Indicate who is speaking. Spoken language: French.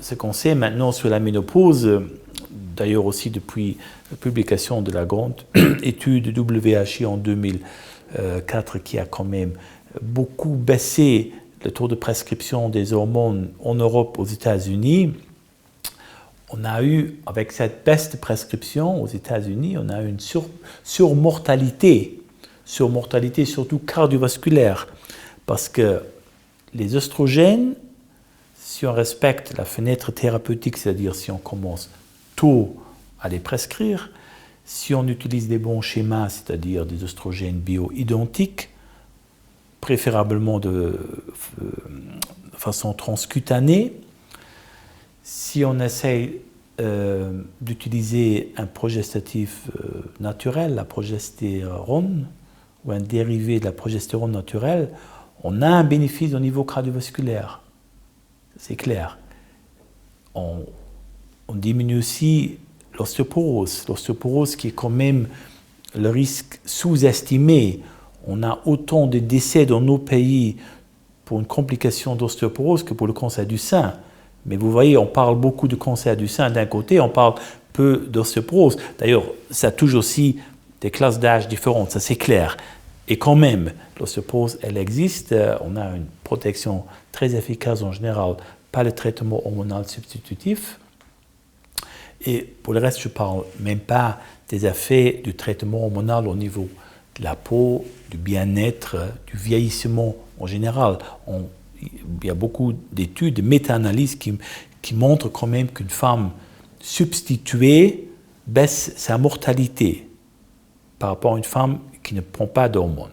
Speaker 1: ce qu'on sait maintenant sur la ménopause, d'ailleurs aussi depuis la publication de la grande étude WHI en 2004 qui a quand même beaucoup baissé le taux de prescription des hormones en Europe, aux États-Unis, on a eu, avec cette baisse de prescription aux États-Unis, on a eu une surmortalité surtout cardiovasculaire, parce que les oestrogènes, si on respecte la fenêtre thérapeutique, c'est-à-dire si on commence tôt à les prescrire, si on utilise des bons schémas, c'est-à-dire des oestrogènes bio-identiques, préférablement de façon transcutanée, si on essaye d'utiliser un progestatif naturel, la progestérone, ou un dérivé de la progestérone naturelle, on a un bénéfice au niveau cardiovasculaire. C'est clair. On diminue aussi l'ostéoporose qui est quand même le risque sous-estimé. On a autant de décès dans nos pays pour une complication d'ostéoporose que pour le cancer du sein. Mais vous voyez, on parle beaucoup de cancer du sein d'un côté, on parle peu d'ostéoporose. D'ailleurs, ça touche aussi des classes d'âge différentes, ça c'est clair. Et quand même, l'ostéoporose, elle existe. On a une protection très efficace en général par le traitement hormonal substitutif. Et pour le reste, je ne parle même pas des effets du traitement hormonal au niveau de la peau, du bien-être, du vieillissement en général. Il y a beaucoup d'études, de méta-analyses qui montrent quand même qu'une femme substituée baisse sa mortalité par rapport à une femme qui ne prend pas d'hormones.